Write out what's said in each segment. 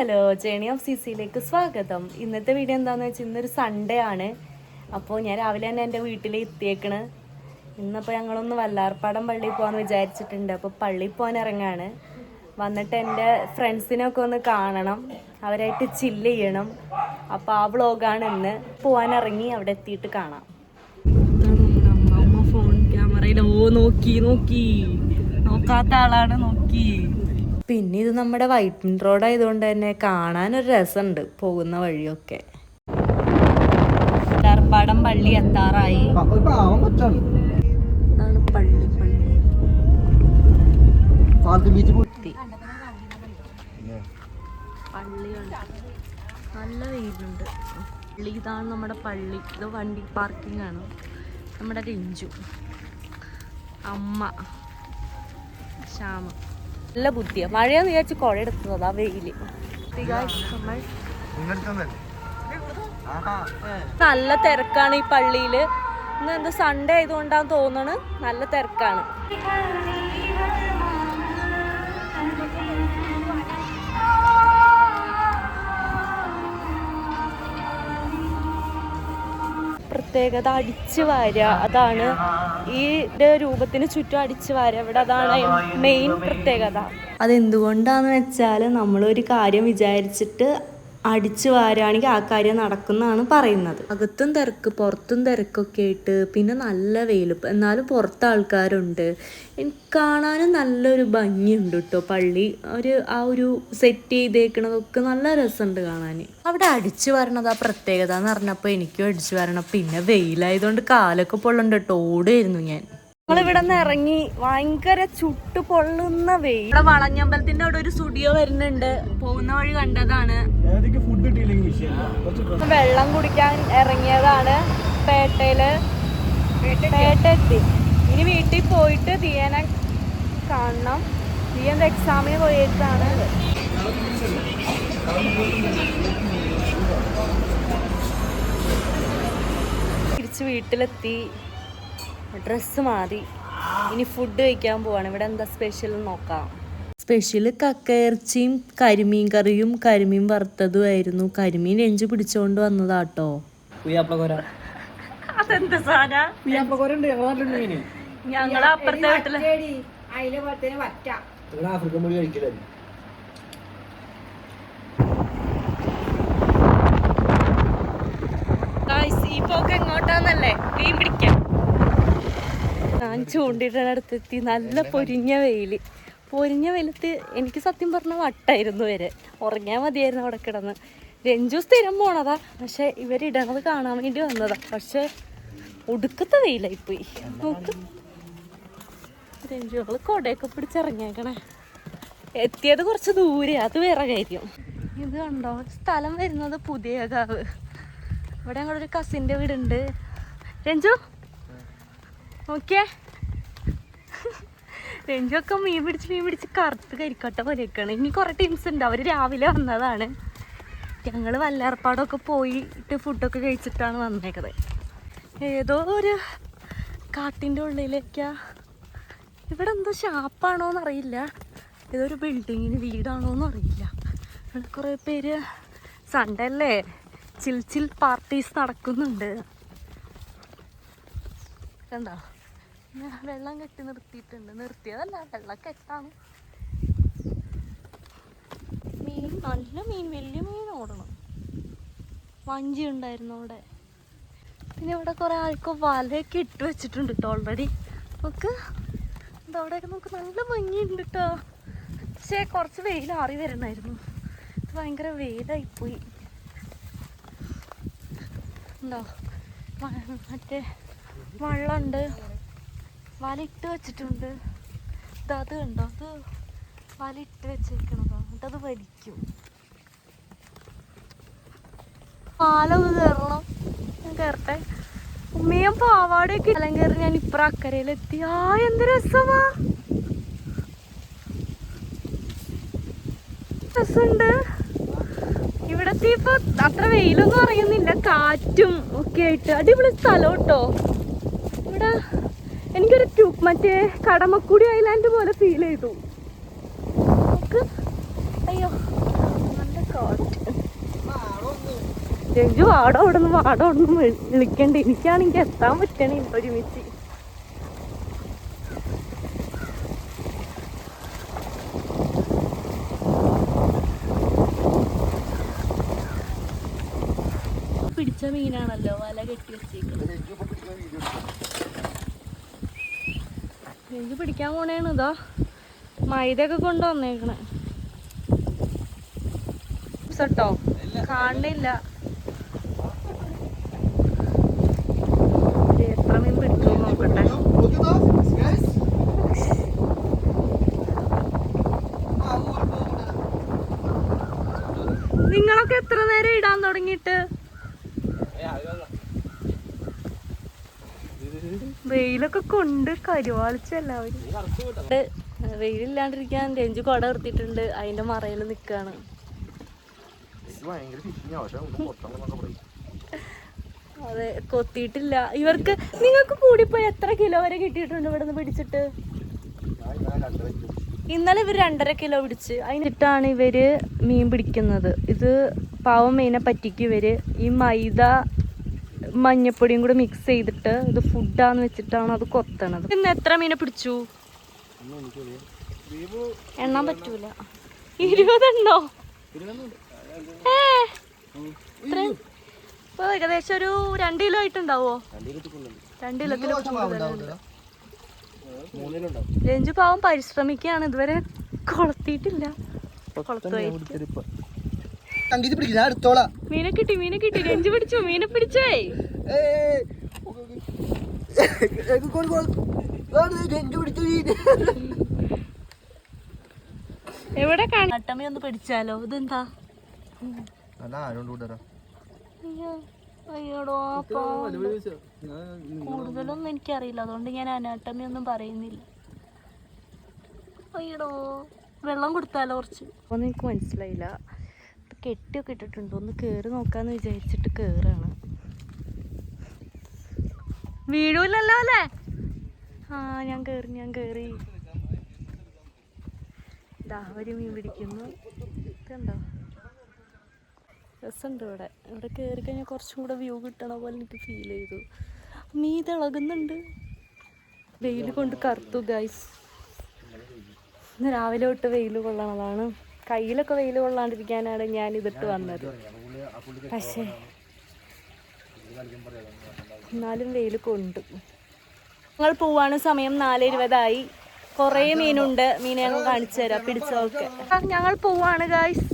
Hello, journey of സിസിയിലേക്ക് സ്വാഗതം. ഇന്നത്തെ video എന്താണെന്ന് വെച്ചാൽ ഇന്നൊരു സൺഡേ ആണ്. അപ്പോൾ ഞാൻ രാവിലെ തന്നെ എൻ്റെ വീട്ടിൽ എത്തിയേക്കണ്. ഇന്നപ്പോൾ ഞങ്ങളൊന്ന് വല്ലാർപ്പാടം പള്ളിയിൽ പോകാമെന്ന് വിചാരിച്ചിട്ടുണ്ട്. അപ്പോൾ പള്ളിയിൽ പോകാൻ ഇറങ്ങാണ്. വന്നിട്ട് എൻ്റെ ഫ്രണ്ട്സിനൊക്കെ ഒന്ന് കാണണം, അവരായിട്ട് ചില്ല് ചെയ്യണം. അപ്പോൾ ആ വ്ളോഗാണ് ഇന്ന്. പോകാനിറങ്ങി അവിടെ എത്തിയിട്ട് കാണാം. അമ്മ ഫോൺ ക്യാമറയിൽ നോക്കാത്ത ആളാണ് നോക്കി. പിന്നെ ഇത് നമ്മുടെ വൈറ്റിൻ റോഡ് ആയതുകൊണ്ട് തന്നെ കാണാനൊരു രസമുണ്ട് പോകുന്ന വഴിയൊക്കെ. വല്ലാർപ്പാടം പള്ളി എത്താറായി. ഇതാണ് പള്ളി. പള്ളിയുണ്ട്, നല്ല വെയിലുണ്ട്. പള്ളി ഇതാണ് നമ്മുടെ പള്ളി. ഇത് വണ്ടി പാർക്കിംഗ് ആണ്. നമ്മുടെ രഞ്ജു, അമ്മ, ശ്യാമ. നല്ല ബുദ്ധിയാ. മഴയെന്ന് വിചാരിച്ച് കുഴ എടുത്തതാ വെയില്. നല്ല തിരക്കാണ് ഈ പള്ളിയില്. ഇന്ന് എന്താ സൺഡേ ആയതുകൊണ്ടാന്ന് തോന്നണ്, നല്ല തിരക്കാണ്. പ്രത്യേകത അടിച്ചു വാരുക, അതാണ് ഈ രൂപത്തിന് ചുറ്റും അടിച്ചു വാരുക. ഇവിടെ അതാണ് മെയിൻ പ്രത്യേകത. അതെന്തുകൊണ്ടാന്ന് വെച്ചാൽ നമ്മളൊരു കാര്യം വിചാരിച്ചിട്ട് അടിച്ചു വാരുകയാണെങ്കിൽ ആ കാര്യം നടക്കുന്നതാണ് പറയുന്നത്. അകത്തും തിരക്ക് പുറത്തും തിരക്കൊക്കെ ആയിട്ട്, പിന്നെ നല്ല വെയിൽ, എന്നാലും പുറത്ത് ആൾക്കാരുണ്ട്. എനിക്ക് കാണാനും നല്ലൊരു ഭംഗിയുണ്ട് കേട്ടോ. പള്ളി ആ ഒരു സെറ്റ് ചെയ്തേക്കണതൊക്കെ നല്ല രസമുണ്ട് കാണാൻ. അവിടെ അടിച്ചു വരണത് ആ പ്രത്യേകത എന്ന് പറഞ്ഞപ്പോൾ എനിക്കും അടിച്ചു വരണം. പിന്നെ വെയിലായതുകൊണ്ട് കാലൊക്കെ പൊള്ളുണ്ട് കേട്ടോ. ഓടുമായിരുന്നു ഞാൻ. നമ്മളിവിടെ നിന്ന് ഇറങ്ങി, ഭയങ്കര ചുട്ടു പൊള്ളുന്ന വെയിൽ. ഇവിടെ വളഞ്ഞമ്പലത്തിന്റെ അവിടെ ഒരു സ്റ്റുഡിയോ വരുന്നുണ്ട്, പോകുന്ന വഴി കണ്ടതാണ്. വെള്ളം കുടിക്കാൻ ഇറങ്ങിയതാണ്. പേട്ട എത്തി. ഇനി വീട്ടിൽ പോയിട്ട് ദിയനെ കാണണം. ദിയ എക്സാമിന് പോയിട്ടാണ്. തിരിച്ച് വീട്ടിലെത്തി, ഡ്രസ്സ് മാറി. ഇനി ഫുഡ് കഴിക്കാൻ പോവാണ്. ഇവിടെ എന്താ സ്പെഷ്യൽ നോക്കാം. സ്പെഷ്യൽ കക്കയിറച്ചിയും കരിമീൻ കറിയും കരിമീൻ വറുത്തതുമായിരുന്നു. കരിമീൻ രഞ്ജു പിടിച്ചോണ്ട് വന്നതാട്ടോ. അതെന്താ സാധനം? ഞങ്ങള് അപ്പുറത്തെ വീട്ടില് ഈ പോക്ക് എങ്ങോട്ടാന്നല്ലേ? മീൻ പിടിക്കാൻ ഞാൻ ചൂണ്ടിട്ടടുത്തെത്തി. നല്ല പൊരിഞ്ഞ വെയിലത്ത് എനിക്ക് സത്യം പറഞ്ഞ വട്ടായിരുന്നു വരെ. ഉറങ്ങിയാൽ മതിയായിരുന്നു അവിടെ കിടന്ന്. രഞ്ജു സ്ഥിരം പോണതാ, പക്ഷെ ഇവരിടണത് കാണാൻ വേണ്ടി വന്നതാ. പക്ഷെ ഒടുക്കത്തെ വെയിലായിപ്പോയി. നോക്ക്, രഞ്ജുകള് കൊടയൊക്കെ പിടിച്ചിറങ്ങിയേക്കണേ. എത്തിയത് കുറച്ച് ദൂരെ, അത് വേറെ കാര്യം. ഇത് കണ്ടോ, സ്ഥലം വരുന്നത് പുതിയകാവ്. ഇവിടെ ഞങ്ങളൊരു കസിൻ്റെ വീടുണ്ട്. രഞ്ജു നോക്കിയേ, രഞ്ജുവൊക്കെ മീൻ പിടിച്ച് കറുത്ത് കരിക്കട്ട പോലെയൊക്കെയാണ്. ഇനി കുറേ ടീംസ് ഉണ്ട്. അവർ രാവിലെ വന്നതാണ്. ഞങ്ങൾ വല്ലാർപ്പാടമൊക്കെ പോയിട്ട് ഫുഡൊക്കെ കഴിച്ചിട്ടാണ് വന്നേക്കത്. ഏതോ ഒരു കാട്ടിൻ്റെ ഉള്ളിലേക്കാ. ഇവിടെ എന്തോ ഷാപ്പാണോന്നറിയില്ല, ഏതോ ഒരു ബിൽഡിങ്ങിന് വീടാണോന്നും അറിയില്ല. ഇവിടെ കുറേ പേര് സൺഡേ അല്ലേ, ചിൽ പാർട്ടീസ് നടക്കുന്നുണ്ട്. കണ്ടോ, വെള്ളം കെട്ടി നിർത്തിയിട്ടുണ്ട്. നിർത്തിയതല്ല, വെള്ളം കെട്ടാണ്. മീൻ, നല്ല മീൻ, വലിയ മീൻ ഓടണം. വഞ്ചി ഉണ്ടായിരുന്നു അവിടെ. പിന്നെ ഇവിടെ കുറേ ആൾക്ക് വലയൊക്കെ ഇട്ട് വെച്ചിട്ടുണ്ട് കേട്ടോ ഓൾറെഡി. നമുക്ക് അവിടെയൊക്കെ നമുക്ക് നല്ല ഭംഗിയുണ്ട് കേട്ടോ. പക്ഷേ കുറച്ച് വെയിൽ ആറി വരണമായിരുന്നു. ഇത് ഭയങ്കര വെയിലായിപ്പോയി. ഉണ്ടോ, മറ്റേ വള്ളമുണ്ട്, വലയിട്ട് വെച്ചിട്ടുണ്ട്. അത് കണ്ടോ, അത് വലയിട്ട് വെച്ചേക്കണതോ, എന്നിട്ടത് വലിക്കും. പാലൊന്ന് കയറണം, ഞാൻ കയറട്ടെ. ഉമ്മയും പാവാടയൊക്കെ എല്ലാം കയറി ഞാൻ ഇപ്പുറം അക്കരയിലെത്തി. എന്ത് രസമാ, രസമുണ്ട്. ഇവിടത്തെ ഇപ്പൊ അത്ര വെയിലൊന്നും അറിയുന്നില്ല, കാറ്റും ഒക്കെ ആയിട്ട് അടിപൊളി സ്ഥലം കേട്ടോ. ഇവിടെ എനിക്കൊരു മറ്റേ കടമക്കുടി ഐലാൻഡ് പോലെ ഫീൽ ചെയ്തു. അയ്യോ, നല്ല രഞ്ജു വാടോടൊന്നും വിളിക്കണ്ട. എനിക്കാണെങ്കിൽ എത്താൻ പറ്റണേ ഒരുമിച്ച്. പിടിച്ച മീനാണല്ലോ വല കെട്ടി വെച്ചേക്കുന്നത്. രഞ്ജു പിടിക്കാൻ പോണേണ്. ഇതാ മൈദയൊക്കെ കൊണ്ടുവന്നേക്കണേ കേട്ടോ. കാണില്ല എത്ര മീൻ പിടിച്ചു നോക്കട്ടെ. നിങ്ങളൊക്കെ എത്ര നേരം ഇടാൻ തുടങ്ങിയിട്ട്? വെയിലൊക്കെ കൊണ്ട് കരുവാളിച്ചെല്ലാവരും. വെയിലില്ലാണ്ടിരിക്കാൻ രഞ്ജു കൊട നിർത്തിയിട്ടുണ്ട്. അതിന്റെ മറയിൽ നിക്കാണ്. അതെ, കൊത്തിയിട്ടില്ല ഇവർക്ക്. നിങ്ങൾക്ക് കൂടിപ്പോയി എത്ര കിലോ വരെ കിട്ടിയിട്ടുണ്ട് ഇവിടെ നിന്ന് പിടിച്ചിട്ട്? ഇന്നലെ ഇവർ 2.5 കിലോ പിടിച്ച്. അതിനിട്ടാണ് ഇവര് മീൻ പിടിക്കുന്നത്. ഇത് പാവം മീനെ പറ്റിക്കും ഇവര്. ഈ മൈദ മഞ്ഞപ്പൊടിയും കൂടെ മിക്സ് ചെയ്തിട്ട് ഇത് ഫുഡാന്ന് വെച്ചിട്ടാണ് അത് കൊത്തണത്. ഇന്ന് എത്ര മീനെ പിടിച്ചു? എണ്ണാൻ പറ്റൂല. 20 ഉണ്ടോ? ഇപ്പൊ ഏകദേശം ഒരു 2 കിലോ ആയിട്ടുണ്ടാവോ? 2 കിലോത്തിൽ രഞ്ജു പാവം പരിശ്രമിക്കുകയാണ്. ഇതുവരെ കൊളത്തിയിട്ടില്ല. മീനെ കിട്ടി. രഞ്ജു പിടിച്ചു. മീനെ പിടിച്ചേ. എവിടെ കാട്ടമ്മ ഒന്ന് പിടിച്ചാലോ? ഇതെന്താ? അയ്യോടോ, കൂടുതലൊന്നും എനിക്കറിയില്ല, അതുകൊണ്ട് ഞാൻ അനാട്ടമി ഒന്നും പറയുന്നില്ല. അയ്യടോ, വെള്ളം കൊടുത്താലോ കുറച്ച്? ഒന്നും എനിക്ക് മനസ്സിലായില്ല. കെട്ടിയൊക്കെ ഇട്ടിട്ടുണ്ടോ? ഒന്ന് കേറി നോക്കാന്ന് വിചാരിച്ചിട്ട് കേറാണ്. വീഴൂലല്ലോ അല്ലേ? ആ, ഞാൻ കേറി. ഇതാ ഒരു മീൻ പിടിക്കുന്നു. ഇതുണ്ടോ? രസമുണ്ട് ഇവിടെ കയറി കഴിഞ്ഞാൽ കുറച്ചും കൂടെ വ്യൂ കിട്ടണ പോലെ എനിക്ക് ഫീൽ ചെയ്തു. മീൻ തിളകുന്നുണ്ട്. വെയിൽ കൊണ്ട് കറുത്തു ഗൈസ്. ഇന്ന് രാവിലെ തൊട്ട് വെയിൽ കൊള്ളണതാണ്. കയ്യിലൊക്കെ വെയിൽ കൊള്ളാണ്ടിരിക്കാനാണ് ഞാൻ ഇതിട്ട് വന്നത്. പക്ഷേ എന്നാലും വെയിൽ കൊണ്ട്. ഞങ്ങൾ പോവാണ്. സമയം 4:20 കുറേ മീനുണ്ട്. മീനെ ഞങ്ങൾ കാണിച്ചു തരാം. പിടിച്ചതൊക്കെ ഞങ്ങൾ പോവാണ് ഗൈസ്.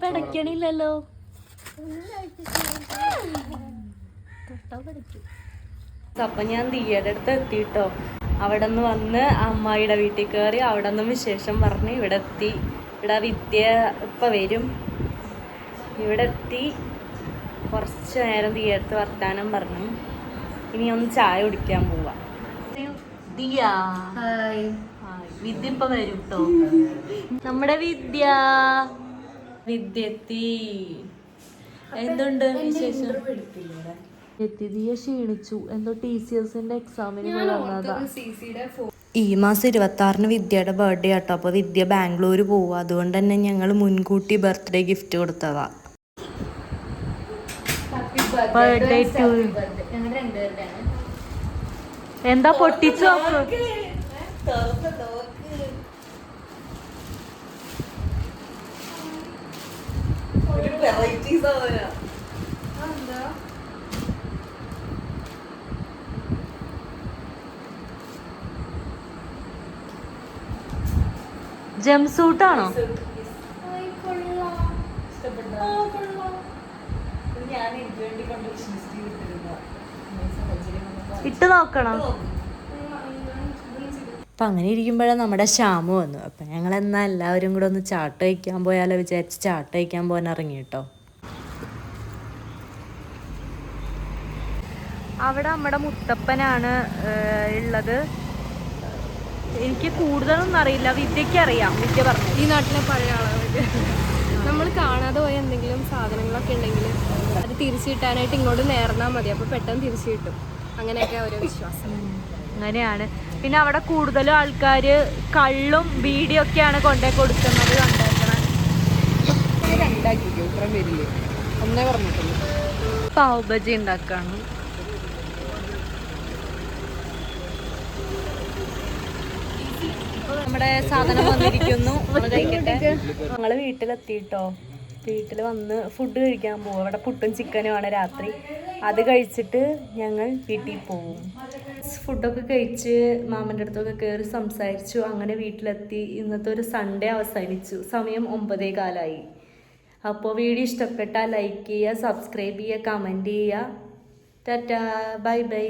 പിടയ്ക്കണില്ലല്ലോ. അപ്പൊ ഞാൻ ദിയയുടെ അടുത്ത് എത്തിട്ടോ. അവിടെ നിന്ന് വന്ന് അമ്മായിയുടെ വീട്ടിൽ കയറി. അവിടെ നിന്നും വിശേഷം പറഞ്ഞ് ഇവിടെ എത്തി. ഇവിടെ വിദ്യ ഇപ്പം വരും. ഇവിടെ എത്തി കുറച്ച് നേരം ദിയ അടുത്ത് വർത്താനം പറഞ്ഞു. ഇനി ഒന്ന് ചായ കുടിക്കാൻ പോവാം. ദിയ വിദ്യ ഇപ്പൊ വരും കേട്ടോ. നമ്മുടെ വിദ്യ എത്തി. എന്തുണ്ട് വിശേഷം? ദിയ ക്ഷീണിച്ചു. എന്തോ TCSന്റെ എക്സാമിന് വന്നതാ. ഈ മാസം 26-ന് വിദ്യയുടെ ബർത്ത്ഡേ ആട്ടോ. അപ്പൊ വിദ്യ ബാംഗ്ലൂർ പോവാ. അതുകൊണ്ട് തന്നെ ഞങ്ങൾ മുൻകൂട്ടി ബർത്ത്ഡേ ഗിഫ്റ്റ് കൊടുത്തതാ. ബർത്ത്ഡേ ടു എന്താ പൊട്ടിച്ചു നോക്ക്. ജംപ് സൂട്ടാണോ? ഇട്ട് നോക്കണം. അപ്പം അങ്ങനെ ഇരിക്കുമ്പോഴാണ് നമ്മുടെ ശ്യാമു വന്നു. അപ്പം ഞങ്ങളെന്നാൽ എല്ലാവരും കൂടെ ഒന്ന് ചാട്ട് കഴിക്കാൻ പോയാലോ വിചാരിച്ച് ചാട്ട് കഴിക്കാൻ പോകാൻ ഇറങ്ങി കേട്ടോ. അവിടെ നമ്മുടെ മുത്തപ്പനാണ് ഉള്ളത്. എനിക്ക് കൂടുതലൊന്നും അറിയില്ല. വിദ്യക്ക് അറിയാം. വിദ്യ പറഞ്ഞു ഈ നാട്ടിലെ പഴയ ആളുകൾ നമ്മൾ കാണാതെ പോയ എന്തെങ്കിലും സാധനങ്ങളൊക്കെ ഉണ്ടെങ്കിൽ അത് തിരിച്ചു കിട്ടാനായിട്ട് ഇങ്ങോട്ട് നേർന്നാൽ മതി. അപ്പോൾ പെട്ടെന്ന് തിരിച്ചു കിട്ടും. അങ്ങനെയൊക്കെ ഓരോ വിശ്വാസം. അങ്ങനെയാണ്. പിന്നെ അവിടെ കൂടുതലും ആൾക്കാർ കള്ളും ബീഡിയും ഒക്കെയാണ് കൊണ്ടേ കൊടുക്കുന്നത്. കണ്ടേക്കണം, പാവ് ബജി ഉണ്ടാക്കാണ്. നമ്മുടെ സാധനം വന്നിരിക്കുന്നു, കഴിക്കട്ടെ. ഞങ്ങള് വീട്ടിലെത്തിട്ടോ. വീട്ടിൽ വന്ന് ഫുഡ് കഴിക്കാൻ പോകും. അവിടെ പുട്ടും ചിക്കനുമാണ് രാത്രി. അത് കഴിച്ചിട്ട് ഞങ്ങൾ വീട്ടിൽ പോകും. ഫുഡൊക്കെ കഴിച്ച് മാമൻ്റെ അടുത്തൊക്കെ കയറി സംസാരിച്ചു. അങ്ങനെ വീട്ടിലെത്തി. ഇന്നത്തെ ഒരു സൺഡേ അവസാനിച്ചു. സമയം 9:15. അപ്പോൾ വീഡിയോ ഇഷ്ടപ്പെട്ടാൽ ലൈക്ക് ചെയ്യുക, സബ്സ്ക്രൈബ് ചെയ്യുക, കമൻറ്റ് ചെയ്യുക. Tata, bye bye.